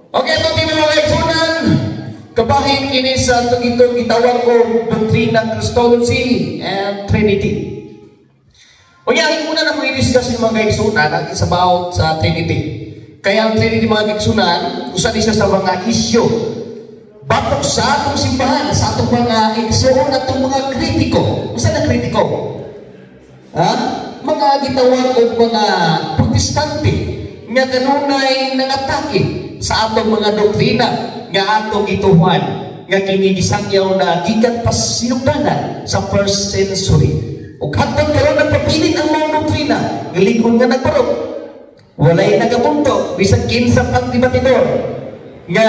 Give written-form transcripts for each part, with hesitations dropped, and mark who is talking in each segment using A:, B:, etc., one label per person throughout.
A: Okay, ito di mga kaigsunan. Kabahin ini sa itong gitawag ko Doctrina Christology and Trinity. O yan, una na mga i-discuss yung mga kaigsunan is about sa Trinity. Kaya ang Trinity mga kaigsunan, usan isa sa mga isyo batok sa atong simbahan, sa atong mga igsoon at mga kritiko. Usan na kritiko? Ha? Mga gitawag o mga protestante nga kanunay nangatake sa atong mga doktrina nga atong ituhan nga kinigisangyaw na gikan pa sinugdanan sa first century. O katong karon nagpapilit ang mga doktrina nga likod nga nagparok. Walay nagapunto bisan kinsa pang debatidor nga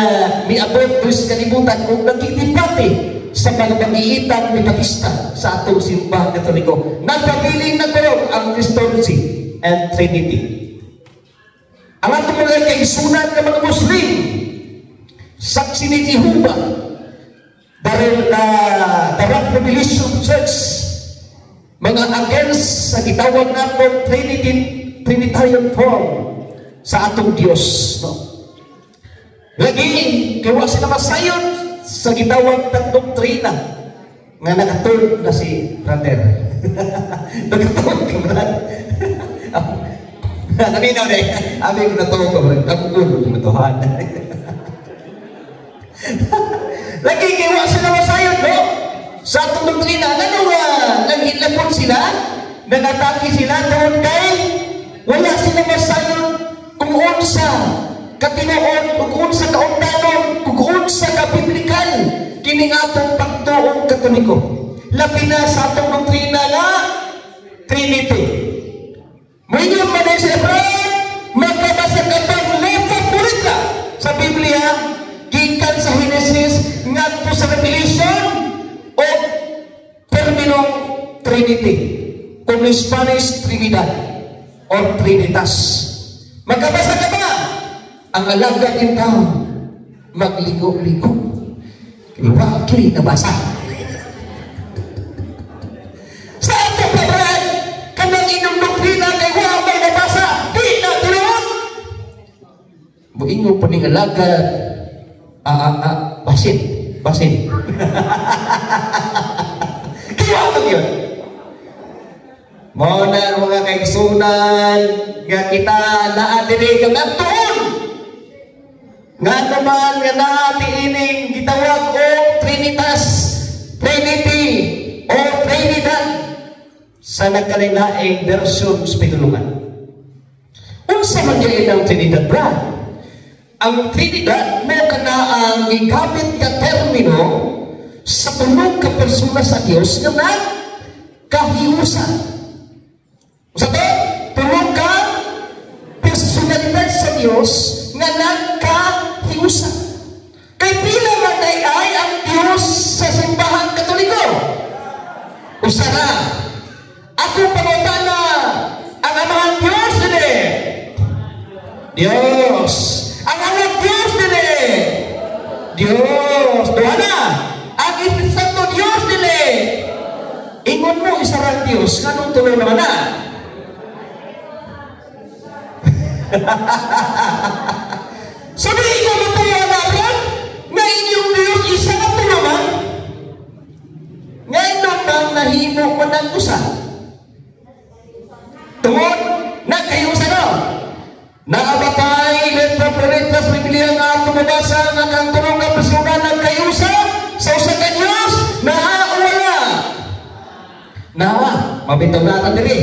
A: miabot sa kalibutan kung nagtitipati sa mga pag-iitang ni Batista sa atong simbahan Katoliko. Nagpabiling nagkaroon ang Christology and Trinity. Ang atong mga kaigsunan ng mga Muslim, saksi ni Jehovah, the Rock Revelation Church, mga against sa gitawag na Trinitarian form sa atong Diyos. No? Lagi, kaya sila masayon sa gitawag ng doktrina nga nakatulog na si Brother. Nakatulog ka, Brad. Naminaw na eh. Amin ko natulog ka, Brad. Ako ko, matuhan. Lagi, kaya sila masayon, no? Sa atong doktrina, nanghilapon sila, nangatake sila doon kay wala sila masayon kung unsa katinuon, kung sa kaundanon, kung sa kabiblikal, kining atong pagtuong Katoliko. Labi na sa atong doktrina na Trinity. Mayroon pa din sa Abraham, magkabasa ka pang letra purita sa Biblia, gikan sa Genesis, ngadto sa Revelation, o terminong Trinity. Kung Spanish, Trinidad, or Trinitas. Magkabasa ka ba? Ang alaga ng tao, magligo-ligo. Kaya wakil nabasa. Sa ito pa rin, kanang inyong doktrina kay wakil nabasa, di na tinuon. Buingo pa ning alaga, basin. Kaya wakil yun. Muna mga kaigsunan, nga kita naadinig ang nagtuon. Nga naman nga naatiining gitawag o Trinitas, Trinity, o Trinidad sa nagkalilaing version sa pinulungan. Unsa man yun ang Trinidad, Brad? Ang Trinidad mo ka na ang igamit ka termino sa tulong ka persona sa Diyos nga nagkahiusan. Sa to, tulong ka personalidad sa Diyos nga nagkahiusan. Kay pila man ay ang Diyos sa simbahan Katoliko. Usara, ako pangutana, ang amang Diyos dili. Diyos. Ang amang Diyos dili. Diyos. Doha na. Ang Espiritu Santo Diyos dili. Ingon mo isarang Diyos, kanong tuloy naman na. Sabi ko matayanaran na inyong Diyos isa na ito naman. Ngayon naman nahimo mo ng usa. Tungod na kayo sa no. Nakabatay letra per letra sa Biblia nga tumabasa nga kang tulong ng persona ng kayo sa usa ka Diyos na wala. Nawa, mabitaw natin diri.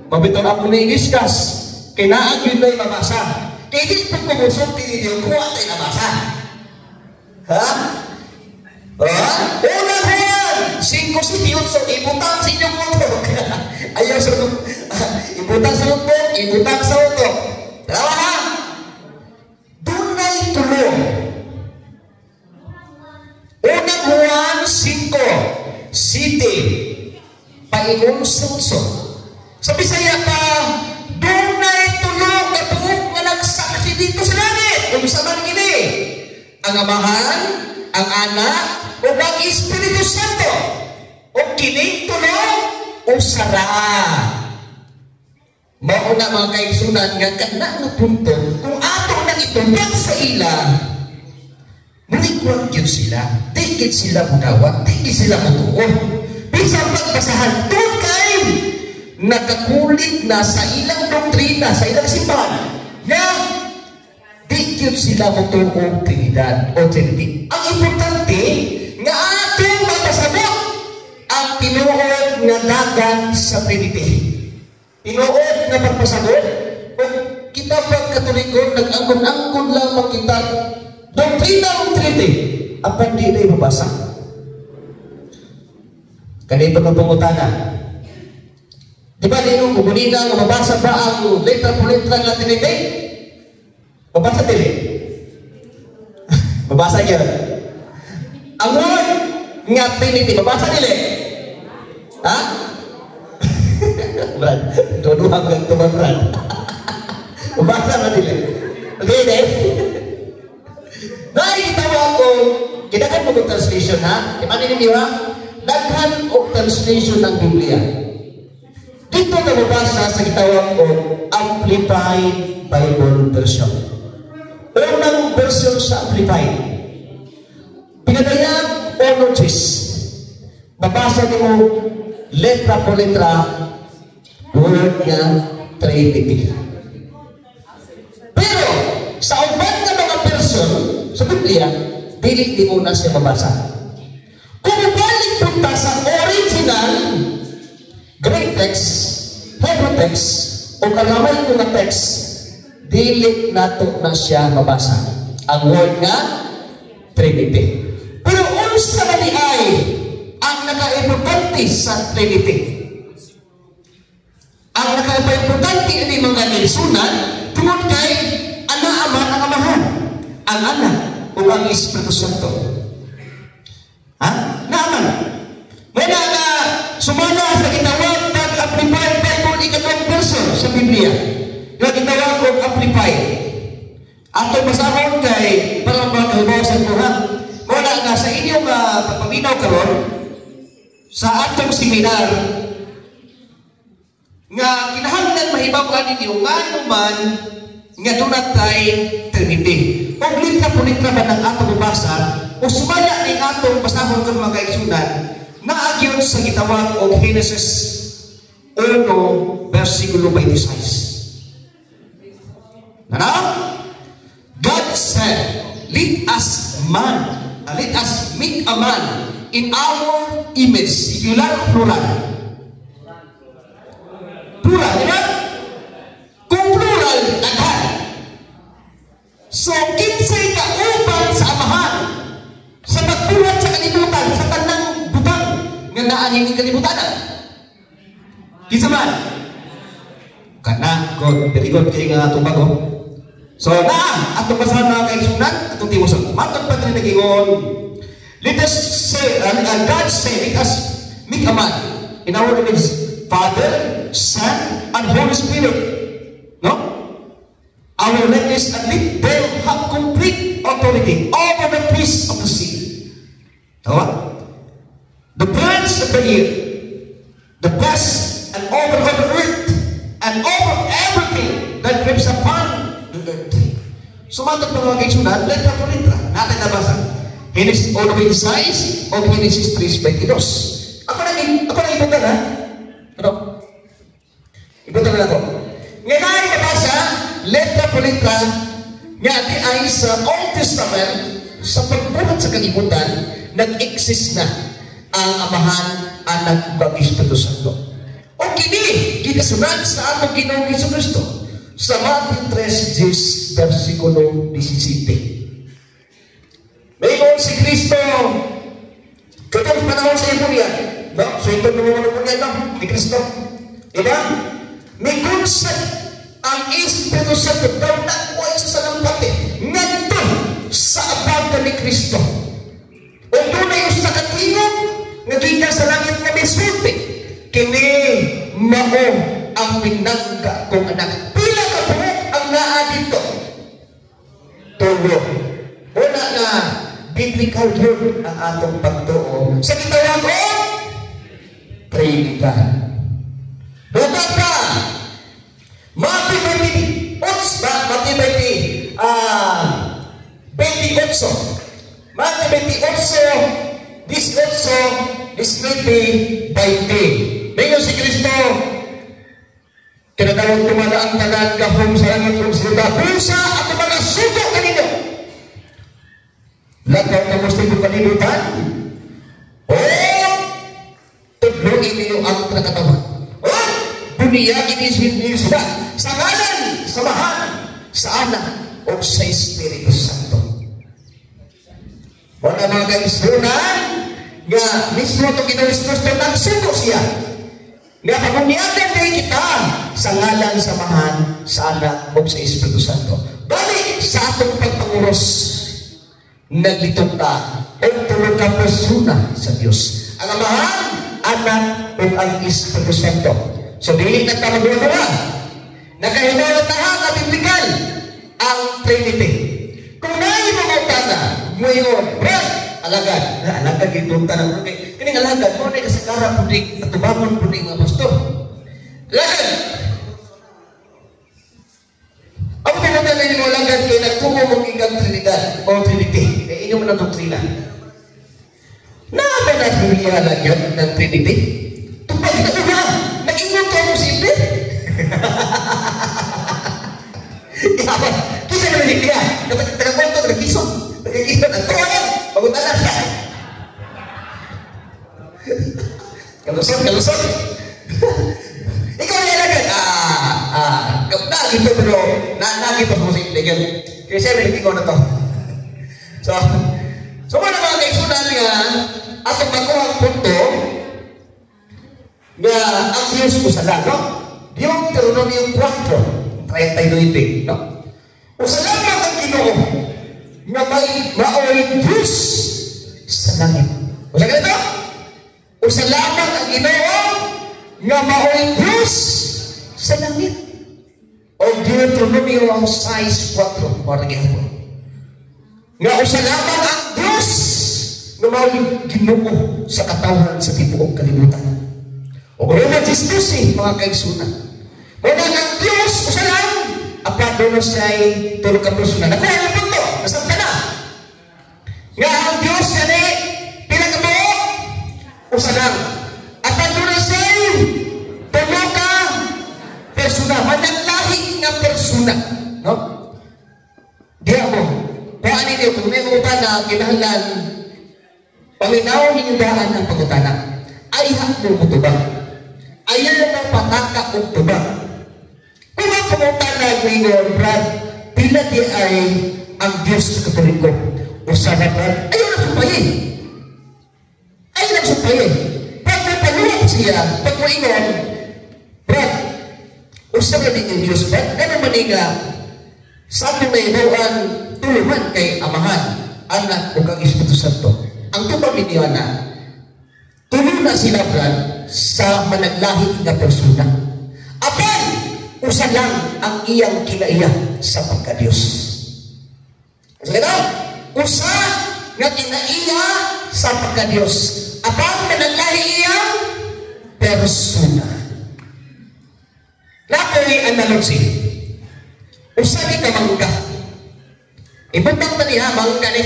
A: Mabitaw ako na i-discuss. Kinaag yun na yung mabasa. Kaya di pag kumusot, yung kuha tayo nabasa. Ha? Ha? Una ko yan! 5 si Diyoso, ibutang sa inyong utok. Ayaw sa utok. Ibutang sa utok, ibutang sa utok. Dalawa ha? Dunay tulong. Unang Juan 5, City, paingong sa uso. Sa Bisaya pa, dunay tulong na buhok nga nagsaksi dito sa langit. Kung sa man ini, ang Amahan, ang Anak, o ang Espiritu Santo. O kining tulong, o sara. Mauna mga kaigsunan nga kana nga punto, kung ato nang ito tungkol sa ila, maligwag yun sila. Tigit sila mudawat, tigit sila mutuon. Bisang pagbasahan, doon kay nakakulit na sa ilang doktrina, sa ilang simbahan, na tigit sila mutuon Trinidad o Trinity. Ang importante, nga atong mapasabot ang tinuod nga dagan sa Trinity. Tinuod nga pagpasabot, kung kita pag Katoliko, nag-angkon-angkon lamang kita doktrina ng Trinity, apan di na mabasa. Kanito ng pangutana. Di ba ninyo, kumunina nga mabasa ba ang letra po letra ng Trinity? Mabasa din eh. Mabasa niya. Ang word nga Trinity, mabasa nila eh. Ha? Brad, tuduhang lang ito Brad. Mabasa na nila. Okay, eh? Nakikitawa ko, kinakan mo kong translation ha? Imanin ninyo ha? Daghan o translation ng Biblia. Dito na mabasa sa kitawang ko, Amplified Bible Version. Unang version sa Amplified. Pinadayag o notice. Babasa mo letra po letra word nga Trinity. Pero sa uban na mga version sa Biblia, dili di mo na siya mabasa. Kung balik punta sa original Greek text, Hebrew text, o kalamay ko na text, dili nato na siya mabasa. Ang word nga Trinity. Pero unsa man ni ay ang naka-importante sa Trinity? Ang naka-importante ni mga nilsunan tungod kay ana ama ang amahan, ang anak o ang Espiritu Santo. Ha? Naaman. May na sumala sa gitawag pag-amplified Bible ikatawang version sa Biblia. Yung gitawag kong amplified. Atong basahon kay para makahibawasan ko ha. Wala nga sa inyong pagpaminaw karon sa atong seminar nga kinahanglan mahibaw-an ninyo nga naman nga dunay Trinity. Kung litra po litra ba ng atong basa o sumaya ni atong basahon kang mga kaigsunan na agyon sa gitawag o Genesis 1 versikulo 26. Now, God said, let us make a man in our image. Singular o plural? Plural, di ba? Kung plural, daghan. So, kinsay kauban sa amahan sa pagbuhat sa kalibutan, sa tanang butang nga naangin kalibutan. Kinsa man? Kana, God, very good kayo nga itong bago. So, atong basahan mga kaigsunan, atong tiwasan. Matag pa rin nagingon. Let us say, God say, let us make a man in our image, Father, Son, and Holy Spirit. No? Our likeness, and let them have complete authority over the fish of the sea. No? The birds of the air, the beasts, and over the earth, and over everything that creeps upon the earth. Sumatag mga kaigsunan, letra po letra. Natin nabasa. Genesis 1:26 o Genesis 3:22. Ako na ibutan ha? Ano? Ibutan na ako. Ngayon ay nabasa, letra po letra, nga di ay sa Old Testament, sa pagbuhat sa kalibutan, nag-exist na ang amahan, anak, ug Espiritu Santo. O kini, gikasunod sa atong Ginoong Jesucristo sa Matthew 3:10 versikulo 17. Mayroon si Kristo katong panahon sa Ibuya, no? So ito naman po niya, no? Ni Kristo. Diba? May concept ang Espiritu Santo daw nakuha sa salampati nganto sa abang ni Kristo. O tunay sa katingog nga gikan sa langit nga may sulti. Kini mao ang pinangga kong anak. Pila ka buhok ang naa dito? Tulo. Una na biblical yun ang atong pagtuo. Sa gitawag ko, Trinidad. Buka pa! Matibay Mateo 28, 18, 19, 20. Ngayon si Kristo, kinatawag tumala ang tanan kahong sa langit ng sila. Pusa at mga sugo kanino. Lagaw na gusto yung kalimutan. O, tudloin niyo ang pinakatawan. O, buniyagin niyo sila. Sa ngalan, samahan, sa anak, o sa Espiritu Santo. Mga mga kaisunan, nga mismo ito Kristo nagsugo siya. Nga pagunyagan din kita sa ngalan, samahan, sa anak, o sa Espiritu Santo. Balik sa atong pagpanguros, naglitong ka, o tulog ka persona sa Diyos. Ang amahan, anak, o ang Espiritu Santo. So, dili na tamagulungan. Nakahinala tahan na biblikal ang Trinity. Kung nai mga tana, ngayon, brad, alagad itong tanang kay kining alagad mo na kasakara po di atubangon po di mga pastor. Alagad! Ako pinatala niyo alagad kay nagtungo mong ikang Trinidad o Trinity. Kaya inyo mo na doktrina. Naaba na Biblia alagad ng Trinity? Tupag na ito na! Nag-ingon ka mo simple? Ihaman! Kisa na rin niya! Nagkakwanto, nagkakisong! Nagkakisong! Ang tuwanan! Pagutanan siya! Kalusot! Ikaw na ilagay! Nakito pero, nakito mo si Legal. Kaya siya, may ko na to. So mga kaisunan nga, atong makuha ang punto, nga ang Diyos ko sa lalo, yung Deuteronomium 4:39, no? O salamat ang Ginoo nga maoy Diyos sa langit. O sa ganito? O salamat ang Ginoo nga maoy Diyos sa langit. O Deuteronomium 6:4, parang gihapon. Nga o salamat ang Diyos nga maoy Ginoo sa katawan sa tibuok kalibutan. O Roma 10:12, mga kaigsunan. Muna ang Diyos o salamat apat doon siya'y tulog ka personal. Nakuha ang punto. Nasabta na. Nga ang Diyos gani pinagabo o salang. Apat doon siya'y tulog ka personal. Managlahi nga personal. No? Diya mo. Kaya ninyo, kung may mga na kinahanglan, paminaw ninyo daan ang pagutana. Ay mo mutubang. Ayaw na pataka o tubang. Kung ang pangutana ngayon, Brad, pila di ay ang Diyos sa Katoliko o sa Brad, ayaw nagsumpayin. Ayaw nagsumpayin. Pag napaluwag siya, pag maingon, Brad, usap na din yung Diyos, Brad, gano'n maniga, sabi may inuan, tulungan kay Amahan, Anak o kang Espiritu Santo. Ang tubang ninyo na, tulong na sila, Brad, sa managlahi nga persona. Apan, usa lang ang iyang kinaiya sa pagka-Diyos. Kasi ito, usa nga kinaiya sa pagka-Diyos. Apan, managlahi iyang persona. Nakoy analogy. Usa ni kamangga. Ibutang na niya, mangga ni.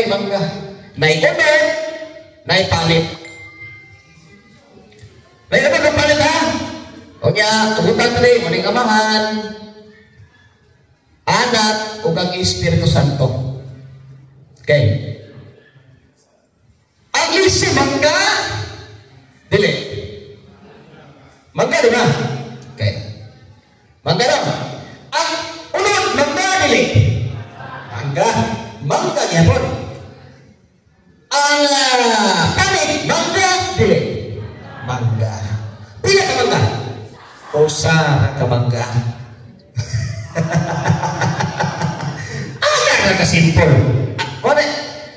A: Mangga. May unog, may palit. May unog ang palit ha? O niya, tubutan na rin, muling Amahan, Anak, o kang Espiritu Santo. Okay. Ang lisi, mangga, dili. Mangga, di ba? Okay. Mangga lang. Ang unod, mangga, dili. Mangga niya po. Ang palit, mangga, dili. Mangga. Pila ka mangga? Usa ka mangga. Aga ka simple.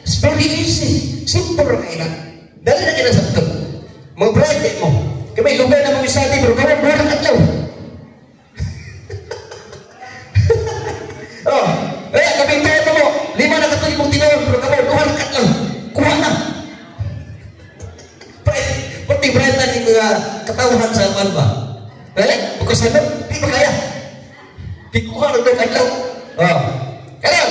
A: It's very easy. Simple ka na. Dali na ka na sa ito. Mag-bride mo. Kami lugar na mga isati, pero kami buwan atlaw. Oh, kaya kami ito mo. 5 na katuloy mong tinawag, pero kami buwan atlaw. Kuha na. Pati bride na yung mga katawhan sa aman ba? Kaya, bukas na di ba kaya? Di kuha na doon atlaw. Oh, kaya,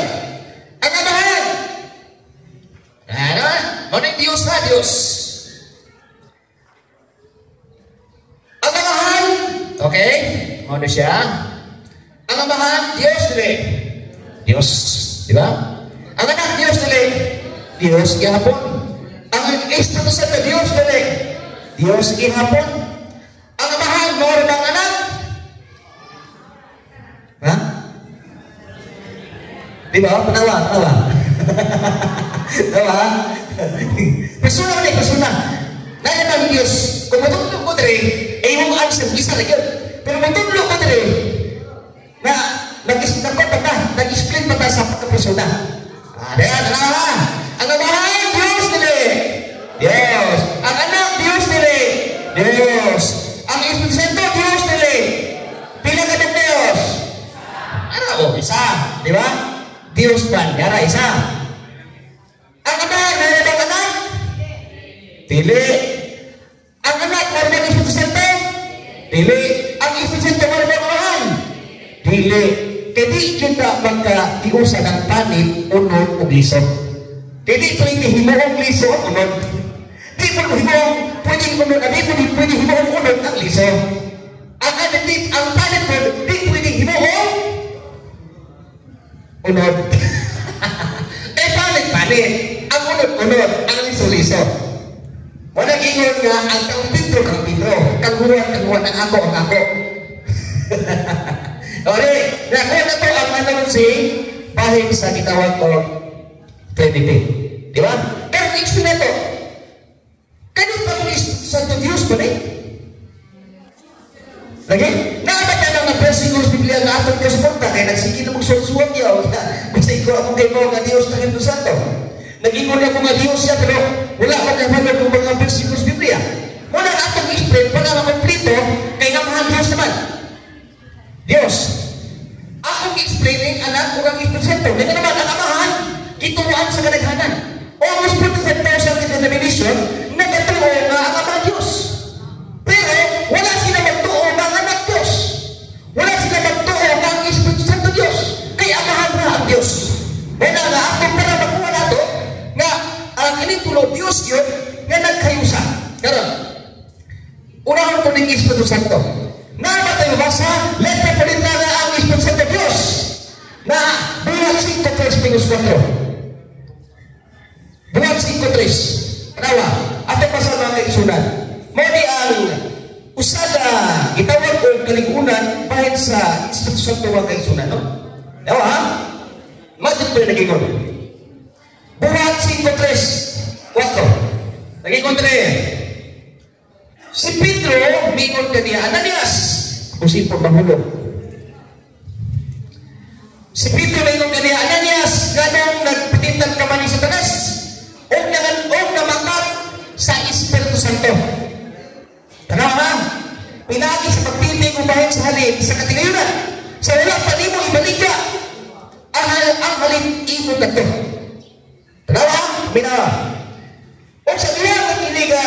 A: siya. Ang amahan, Diyos dili. Diyos, di ba? Ang anak, Diyos dili. Diyos gihapon. Ang Espiritu Santo, Diyos dili. Diyos gihapon. Ang amahan, mao ang anak. Ha? Di ba? Panawa. Diba? Persona ni persona. Naya ng Diyos. Kung matulog ko diri, yung answer, isa na yun. Pero matulog ko diri, na nag-explain pa ta sa pagkapersona. Ang amahan, Diyos dili. Diyos. Ang anak, Diyos dili. Diyos. Ang Espiritu Santo, Diyos dili. Pila ka ng Diyos? Isa. Di ba? Diyos pan. Yara, isa. Ang anak, meron ang anak? Dili. Ang anak, meron ang Espiritu Santo? Dili. Ang Espiritu Santo, meron ang amahan? Dili. Kaya kita magka-iusa ng tanip, unod o lisod. Kaya pwede himuong lisod, unod. Di po himuong pwedeng unod, di pwede himuong unod ang lisod. Ang tanip po, di pwede himuong unod. Palit. Ang unod-unod, ang liso-liso. Wala ingon nga, ang kang Pedro, kang huwan, ang ako. Okay, nakuha na to ang announcing bahid sa gitawag ko Trinity. Di ba? Pero explain na to. Kanong pang Santo Diyos ba na eh? Lagi? Nakabata lang ng versikulos Biblia na atong kasuporta kaya nagsige na magsuwag yaw. Basta ikaw akong kayo nga Diyos na Espiritu Santo. Nag-ingon ako nga Diyos siya pero wala ko kahalag ng mga versikulos Biblia. Wala na atong explain para makomplito kay nga mahal Diyos naman. Diyos. Akong explaining anak ko ang Espiritu Santo. Ganyan naman ang amahan. Kituwaan sa kadaghanan. Almost 45,000 denomination nagatuo nga ang ama Diyos. Pero wala sila magtuo ng anak Diyos. Wala sila magtuo ng Espiritu Santo Diyos. Kaya amahan na ang Diyos. Wala nga akong para magkuha na ito nga ang initulo Diyos yun nga nagkayusa. Karon, unahon ko ng Espiritu Santo. Nama tayo basa, letra pa rin na ang Espiritu Santo Diyos na buhat 5:3-4. Buhat 5:3. Kanawa, ato pa sa mga kaisunan. Mali ang usada, itawag ko kaligunan bahid sa Espiritu Santo ang kaisunan, no? Nawa, ha? Majud pa rin nagigod. Buhat 5:3-4. Nagigod rin. Si Pedro, mingon kaniya, Ananias, kung sipon mahulog. Si Pedro, mingon kaniya, Ananias, ganong nagpatintag ka man ni Satanas, o namakat sa Espiritu Santo. Tanaw ha? Pinagi sa pagtitig umahin sa halip, sa katigayunan, sa wala pa di mo ibaligya, ang halip imo na to. Tanaw ha? Minawa. O sa diyan ang iliga,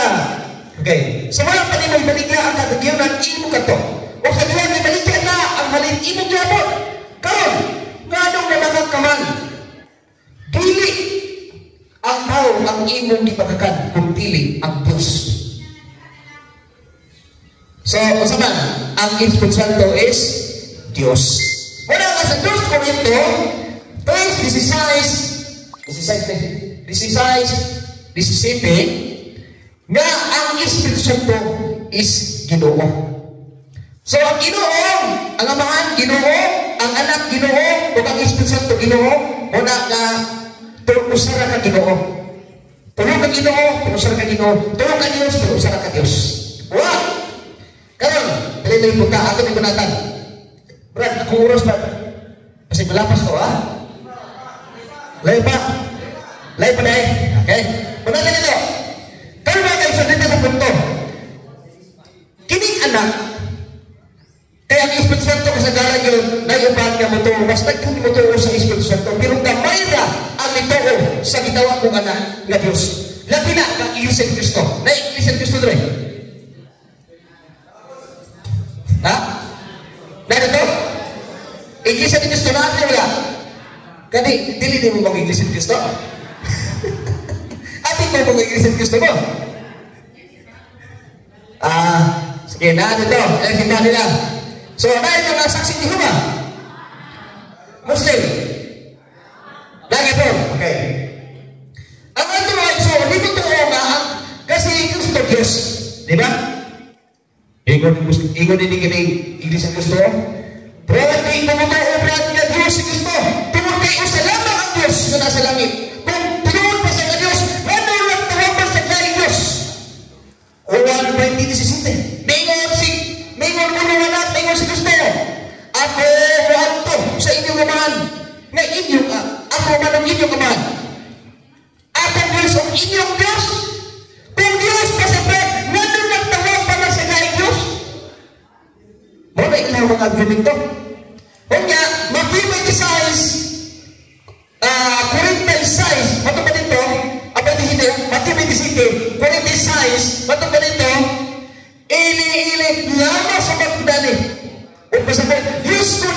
A: okay. So wala pa ni mo ibaligya ang katagiyunan, imo ka to. O sa diyan may baligya na ang halin imo gyapon. Karon, nganong namagag ka man? Dili ang tao ang imong gipagakan kung dili ang Diyos. So, usa man, ang Espiritu Santo is Diyos. Wala nga sa Diyos Korinto 17 nga ang Espiritu Santo is Ginoo. So ang Ginoo, ang amahan Ginoo, ang anak Ginoo, o ang Espiritu Santo Ginoo, muna nga usara ka Ginoo. Tulog ka Ginoo, usara ka Ginoo. Tulog ka Diyos, usara ka Diyos. Wow! Karon, dali po ka, ato may kunatan. Brad, akong oras ba? Kasi malapas ko, ha? Lay pa? Lay pa na eh. Okay? Kunatan nito. Karon mga kayo dito sa punto. Kining anak, kaya ang Espiritu Santo kasagaran yun, naiuban nga mo ito, basta kung mo ito sa Espiritu Santo, pero gamay na ang ito sa gitawa kong anak na Diyos. Labi na ang Iglesia ni Cristo. Na Iglesia ni Cristo doon. Ha? Na ito? Iglesia ni Cristo na ito wala. Kani, dili din mo bang Iglesia ni Cristo? Ating mo bang Iglesia ni Cristo mo? Sige na, ito. Kita nila. So, dahil mga saksi Jehovah? Muslim? Lagi po? Okay. Ang ito mga so, di ko totoo nga, kasi Kristo Diyos. Di ba? Ingon din kini Iglesia Kristo. Brad, kay tumutoo, Brad, nga Diyos si Kristo. Tumutoo kayo sa lamang ang Diyos na nasa langit. Kung tuloon pa sa Diyos, ano lang tawag pa sa Diyos? O 1.17. Mingon mo nung anak, mingon si Kristo. Ako, to sa inyong amahan. Na inyong, ako man ang inyong amahan. Ako Diyos ang inyong Diyos. Kung Diyos pa sa Brad, nandun lang tawag pa na sa Diyos. Muna ilang mga agreement to. Kung nga, mag-26, 46, matong ba dito? Mag-27, 46, matong ba dito? Ili-ili, lama sa magdali. O pasabi, Diyos ko,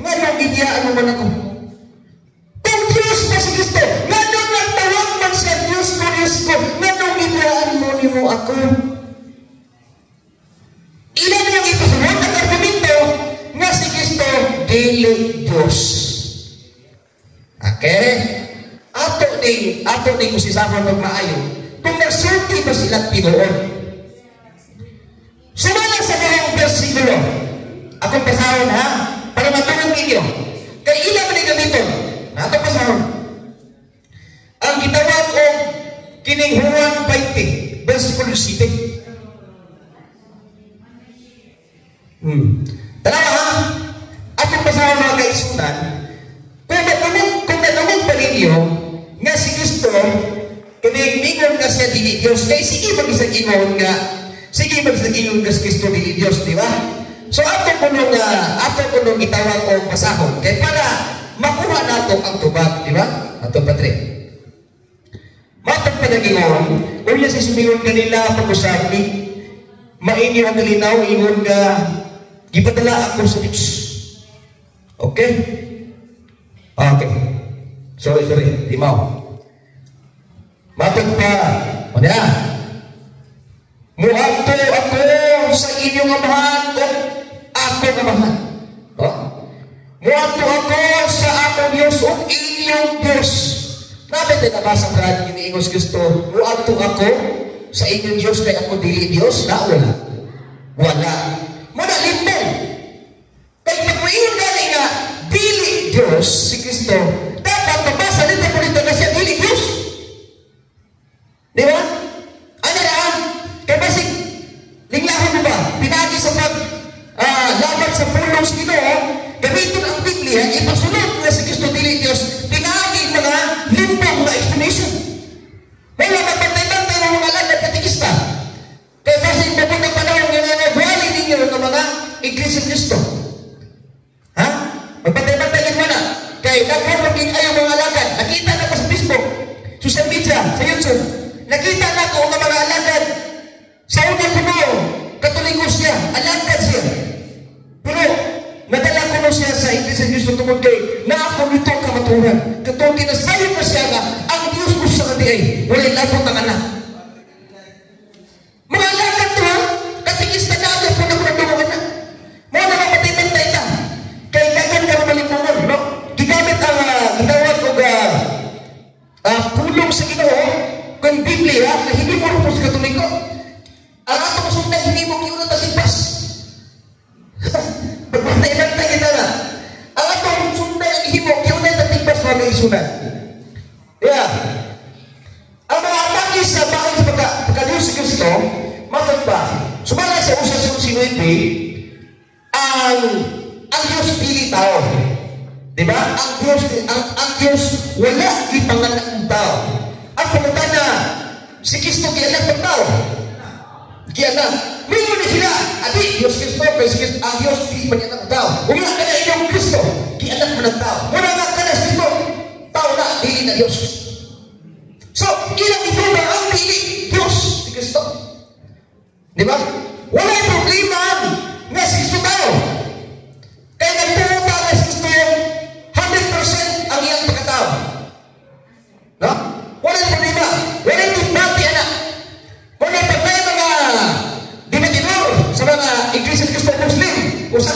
A: ngayon iniyaan mo man ako. Kung Diyos pa si Kristo, ngayon nagtawag man siya, Diyos ko, ngayon iniyaan mo ako. Ilan yung itusunod ang argumento nga si Kristo, dili Diyos. Okay? Ato ni usisama magmaayo. Kung nagsulti ba silang tinuon? Sumalang sa mga versikulo. Akong pasahon ha? Para matulong ninyo. Kaya ilang man gamiton. Atong pasahon. Ang gitawag o kining Juan 20, versikulo 7. Tanawa ha? Atong pasahon mga kaisunan. Kung natamog pa ninyo nga si Kristo kiningon nga siya dili Diyos. Kaya sige mag-isang ingon nga sige mag-isang nga si Kristo dili Diyos, di ba? So ato ko nung itawag o pasahon kaya para makuha nato ang tubag, di ba? Ato patre matag pa nag-ingon kung niya si sumingon kanila pag-usap ni mainyo ang nalinaw ingon nga gipadala ako sa Diyos. Okay? Okay. Sorry. Limaw. Matag pa. O niya. Muadto ako sa inyong amahan o akong amahan. No? Muadto ako sa akong Diyos o inyong Diyos. Nabi din nabasa ka rin iniingos Kristo. Muadto ako sa inyong Diyos kaya ako dili Diyos. Na wala. Wala. Muna limbong. Kaya pag-iyon gani nga dili Diyos si Kristo, dapat mabasa nito po nito na siya dili Diyos. Di ba? Ano na? Kaya basig, linglahan mo ba? Pinagi sa laban sa pulong sa Ginoo, gamitin ang Biblia, ipasunod na si Kristo dili Diyos, pinagi mga limbang na explanation. May mga pantay-pantay ng mga alam at katikista. Kaya basig, mapunang panahon nga buwali ninyo ng mga Iglesia Kristo. Ha? Magpatay-patayin mo na. Kaya nagpapagin ayaw mga alagad. Nakita na ko sa Facebook, social media, sa YouTube. Nakita na ko ang mga alagad. Sa una ko mo, katolikos siya, alagad siya. Pero, nadala ko mo siya sa Iglesia Kristo tungkol kay na ako nito kamaturan. Katong kinasayo pa siya nga, ang Diyos ko sa katiay, wala'y labot ang anak. Mga alagad to ha, katikista na agad po na ko na anak. Mga nakapatay-pantay ka. Kaya kagan ka malipungan, no? Gigamit ang gitawag o pulong sa Ginoo kung Biblia na hindi mo rin po sa Katoliko. Ang ato kasunday, hindi mo kiulat na simpas. Pagpatay-pantay kita na. Ang ato kasunday, hindi mo kiulat na simpas mga isunan. Yeah. Ang mga atake sa bahay sa pagka-Diyos si Kristo, matag pa. Sumala sa usas yung sinuipi, ang Diyos pili tao. Diba? Ang Diyos wala ipanganak ng tao. Ang pagkatana, si Kristo kianak ng tao. Kianak. Mingo na sila. Adi, Diyos Kristo, kay si Kristo, ang Diyos pili panganak ng tao. Umila ka na inyong Kristo, kianak mo ng tao. Muna nga ka na si Kristo, tao na, pili na Diyos. So, ilang ito ba ang pili Diyos si Kristo? Diba? Wala yung problema nga si Kristo tao. Kaya nagpumunta na si Kristo 100% ang iyang pagkatao. No? Wala yung problema. Wala yung bati, anak. Wala yung pagkaya mga dinatinor sa mga Iglesia Kristo Muslim o sa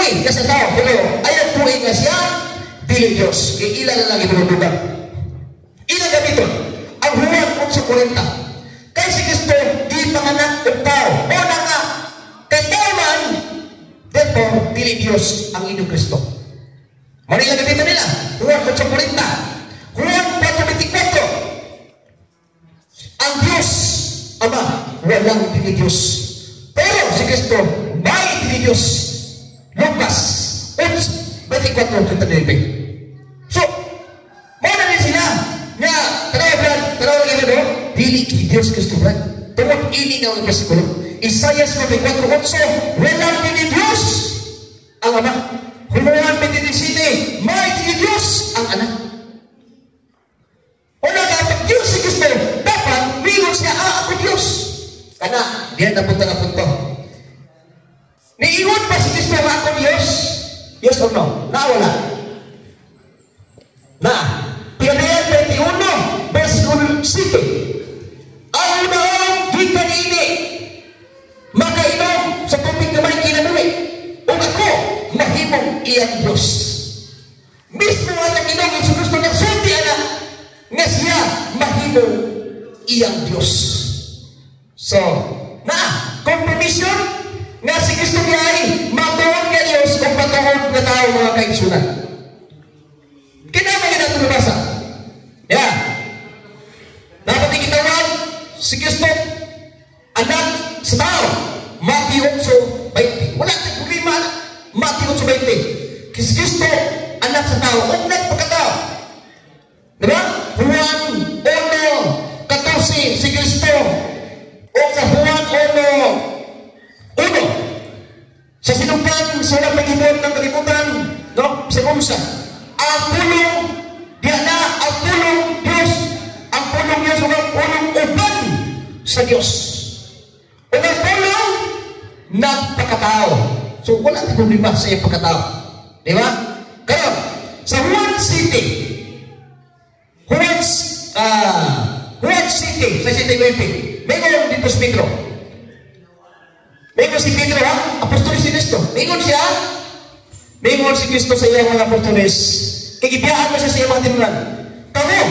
A: tuloy ka sa tao, pero ayaw tuloy nga siya, dili Diyos. Kaya ilan na lang ibulutugan. Ilan gamiton? Ang Juan 8:40. Kay si Kristo, di panganak ng tao. O na nga, kay tao man, therefore, dili Diyos ang inyong Kristo. Manila gamiton nila. Juan 8:40. Juan 4:24. Ang Diyos, Ama, walang dili Diyos. Pero si Kristo, may dili Diyos. Lucas 8:24-39. So, muna rin sila nga, tanaw lagi mo, dili ki Diyos Kristo, Brad. Tungod ini nga ang versikulo. Isaias 44:8, walang dili Diyos ang Ama. Juan 20:17, may dili Diyos ang Anak. Wala nga, pag Diyos si Kristo, dapat mingon siya, ako Diyos. Kana, diyan napunta na punto. Niingon pa si Kristo nga ako Diyos? Yes or no? Wala. Na, Pinayan 21, versikulo 7. Ang unang gikan ini, makainom sa tubig na may kinanuwi. O ako, mahimong iyang Diyos. Mismo ang inom ng Kristo ng sulti, anak, nga siya mahimong iyang Diyos. So, compromission nga si Kristo niya ay matuon nga Diyos kung patuon na tao mga kaigsunan. Kinamay na ito nabasa. Yeah. Dapat ikitawag si Kristo anak sa tao. Matthew 8:20. Wala tayong problema. Matthew 8:20. Si Kristo anak sa tao. Huwag nagpagkatao. Diba? Juan 1:14 si Kristo. O sa Juan 1:1 sa sinumpan sa walang pag-ibon ng kalimutan, no? Sa kumsa ang pulong diyan na ang pulong Diyos, ang pulong Diyos o ang pulong uban sa Diyos o ang pulong nagpakatao. So wala na problema sa iyong pagkatao, di ba? Kaya sa Juan City sa City mayroon dito si Pedro. Mayroon si Pedro, ha? Apostolis si Kristo. Mayroon siya. Mayroon si Kristo sa iyang mga apostolis. Kikibiyaan mo siya sa iyang mga tinulan. Kamu,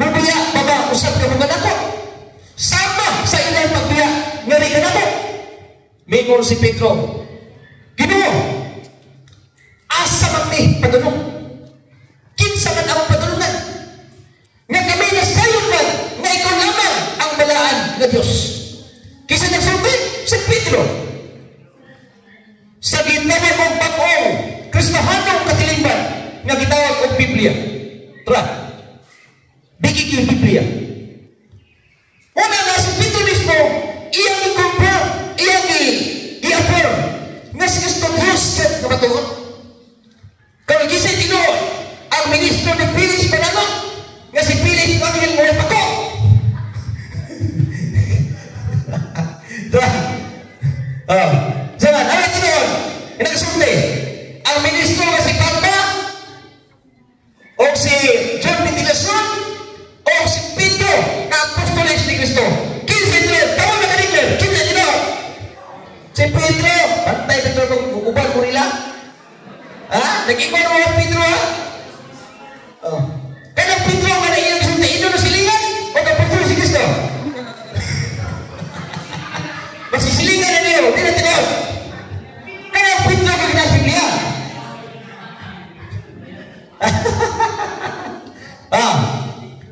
A: mabiya, baba, usap ka mga nako. Sama sa ilang pagbiya, ngari ka nako. Mayroon si Pedro. Ginoo, asa man ni padulong. Kinsa man ang padulungan. Nga kami na sayon man, nga ikaw lamang ang balaan na Diyos. Kisa nagsulti, si Pedro. Sa gitawag mong pag-ong, Kristohanong katilingban, nga gitawag og Biblia. Tara, bigig yung Biblia. Una nga si Pedro mismo, iyang i-confirm, iyang i-affirm, nga si Kristo Diyos na matuon. Kaya gisay tinuon, ang ministro ni Pilis Panano, nga si Pilis ang iyang mga pako. Jangan, ano tinuon? Nagsulti, ang ministro nga si Papa, o si John Ventilacion, o si Pedro, na apostolis ni Kristo. Kinsa ito, tawag na kanigler, kinsa ito. Si Pedro, bantay Pedro kung uban mo nila. Ha? Nag-iwan mo ang Pedro, ha? Kaya Pedro, nga na iyang sulti, ito na silingan, o apostolis si Kristo. Masisilingan na niyo, di na tinawag. Kaya Pedro ka kinasiblia.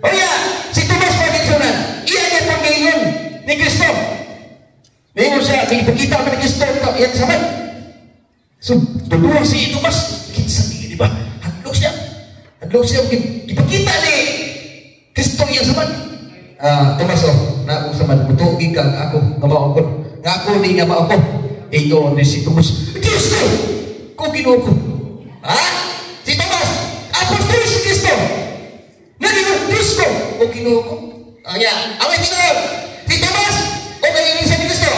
A: O yan, si Tomas Pagkitsunan, iyan yan pang ngayon ni Kristo. Ngayon siya, may ipagkita ka ni Kristo, yan sabay. So, tuluwa si Tomas, kinsa di ba? Hadlok siya, ipagkita ni Kristo yan sabay. Tomas, na ako sabay, mutugig kang ako, nga maokon. Nga ako, di nga maokon. Iyo, ni si Tomas, Diyos ko, kung Ginoo ko. Ha? Si Tomas, apostol si Kristo. Naging Diyos ko, kung Ginoo ko. Yan, away Ginoo. Si Tomas, o kayo sa Kristo.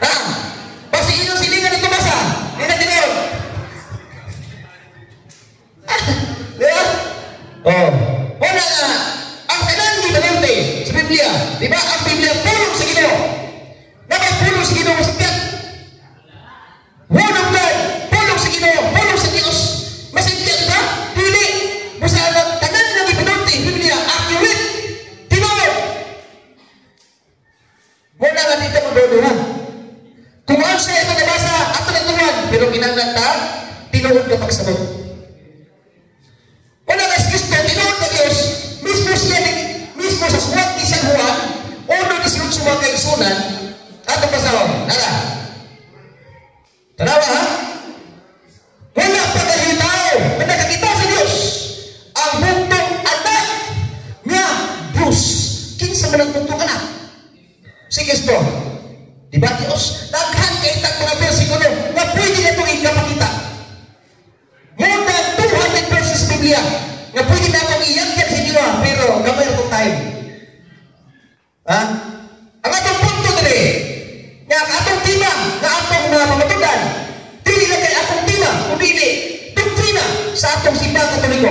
A: Ha? Basta inyong silingan ni Tomas, ha? Hindi na Ginoo. Diba? Wala nga, ang kailangan di balante sa Biblia, di ba? Ang Biblia, pulong sa Ginoo. Dapat pulong sa Ginoo sa tiyan. Wala pero kinangata, tinuod ka pagsabot. Kung ang Kristo, tinuod ka Diyos, mismo siya, mismo sa suwag ni San Juan, uno ni siya sumang kaigsunan, atong pasawag, nara. Tanawa ha? Wala pa kayo tao, na nakakita sa Diyos, ang buntong anak nga Diyos. Kinsa man ang buntong anak? Si Kristo. Diba Diyos? Daghan kay itang mga versikulo na pwede na itong ikapakita. More than 200 verses Biblia na pwede na itong iyak-yak hinyo, pero gamay itong time. Ha? Ang atong punto dali, nga atong tima, nga atong mamatudan, dili na kay atong tima, kundi doktrina sa atong simbang katoliko.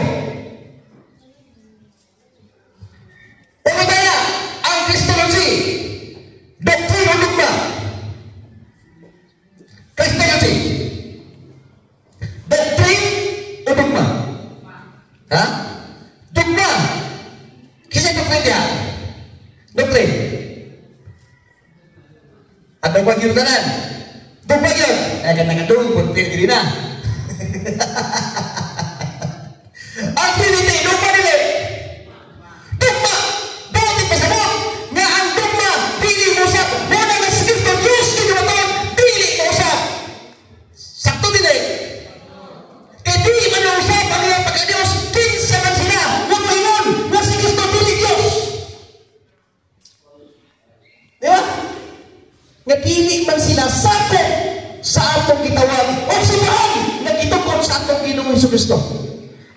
A: Umataya, ang Christology, doktrina dogma. Christology, doctrine o dogma? Ha? Dogma. Kisay doctrine niya? Doctrine. At dogma yun tanan. Dogma yun. Ay, kanang-adong, punti, dili na. Ang Trinity, dogma nila. Dogma. Bakit pasabot? Nga ang dogma, dili mo usap. Muna nga sikip ng Diyos, kinumaton, dili mo usap. Sakto din eh. Kaya dili man na usap ang iyong pagka-Diyos, kinsa man sila. Huwag mayon, nga si Kristo dili Diyos. Di ba? Nga dili man sila sakto sa atong gitawag o simbahan na gitukod sa atong Ginoong Jesucristo.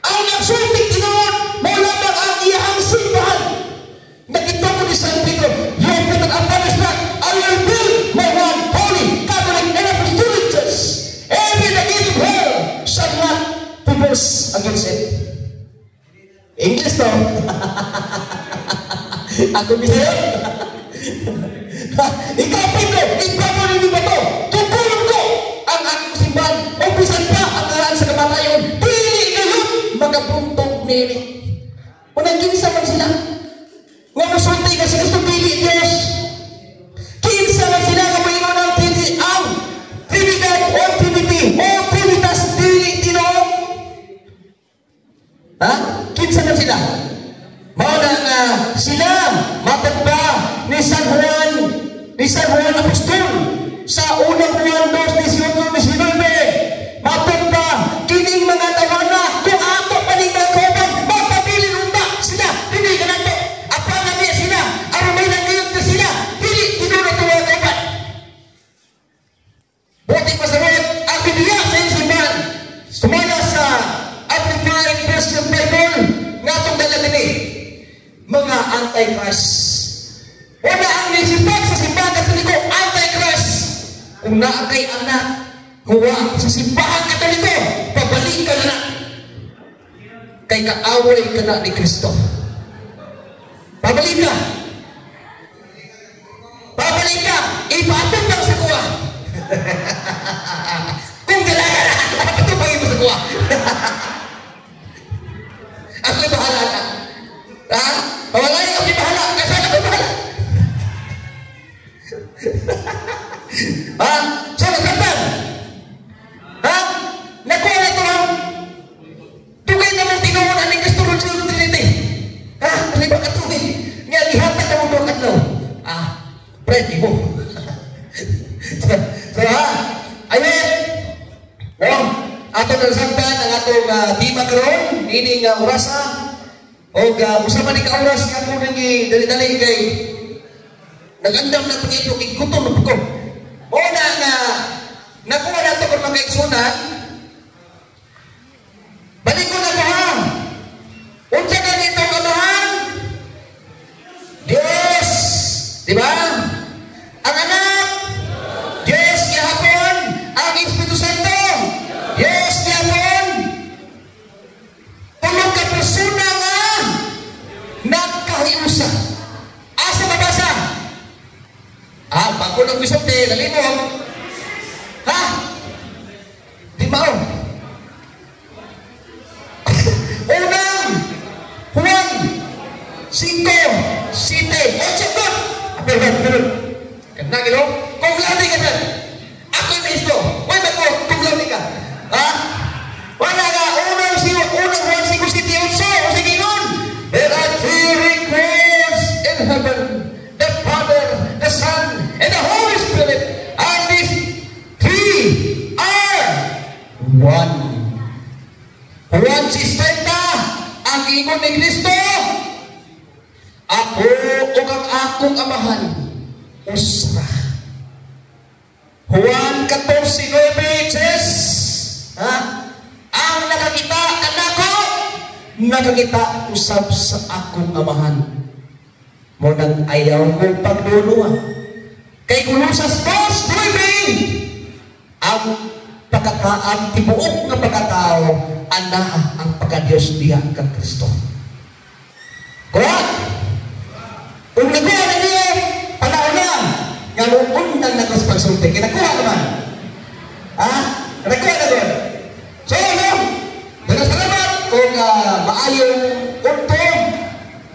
A: Ang nagsultik tinuod mo lamang ang iyang simbahan na gitukod ni San Pedro. You have put an unpunished blood, I will build my one holy Catholic and Apostolic Church. Every negative hell shall not prevails against it. English to. Ako bisa yun. Ikaw Pedro, ikaw mo rin ba ito? Tutulong ko ang aking simbahan. Umpisan pa ang aral sa kamatayon. Pili ngayon magabuntog nili. Unang kinsa man sila. Nga musulti ka si Kristo pili Diyos. Kinsa man sila nga mayroon ang pili ang Trinidad o Trinity o Trinitas pili Tinoong. Ha? Kinsa man sila. Mauna nga sila matagba ni San Juan Apostol sa unang Juan 2:18-19. Matagba kining mga tawana kung ato paning nagkobag mapabilin unta sila dili ka nato apang nabi sila aron may nangayot na sila dili tinuro tuwa kaban. Buti pasabot ang Biblia sa simbahan sumala sa Amplified Version Bible nga itong dala nini mga anti-Christ. Wala ang nisipag sa simbahan katoliko, anti-Christ. Kung naakay anak, huwa sa simbahan katoliko, pabalik ka na. Kay kaaway ka na ni Kristo. Pabalik ka. Pabalik ka. Ipatong lang sa kuwa. Kung dalaga na, patupagin mo sa kuwa. Ako'y bahala na. Ha? Pawalay ako bahala. Kasaan ako bahala? Ha? So, nasabtan? Ha? Nakuha na ito lang? Tugay naman tinuon ang Christology of Trinity. Ha? Ano ba katugay? Nga lihatag na mo doon at no? Pwede mo. So, ha? Amen? No? Ato nasabtan ang atong di makaroon, ining orasa, o usama ni kauras nga po nang dali-dali kay nagandam na pangitong ikutom na po. O na nakuha na ito kung magkaigsunan, balik ko na ha. Unsa ka nito kamahan? Diyos. Diba? Ang anak, Diyos gihapon. Ang Espiritu Santo, Diyos gihapon. Tulong ka persona nga nagkahiusa. Asa mabasa? Bago ng bisog de, nalimog. Ha? Di Juan. Juan 6:30, ang ingon ni Kristo, ako o kang akong amahan, usra. Juan 14:9 says, ang nakakita anako, nakakita usab sa akong amahan. Mo nang ayaw mo pagduluha. Kay Colosas 2:9, ang tibuok nga pagkatao, anaa ang pagka-Diyos diha kang Kristo. Correct? Kung nakuha na niyo, panahon na, nga luundan na kas pagsulti. Kinakuha naman. Nakuha na doon. So, dalas salamat kung maayong untong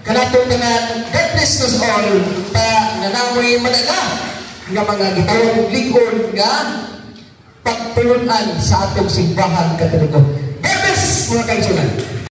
A: kanatong tanan goodness us all pa nanamoy malaga nga mga gitawang likod nga pagtulunan sa atong simbahan katulog. God bless mga kaigsunan.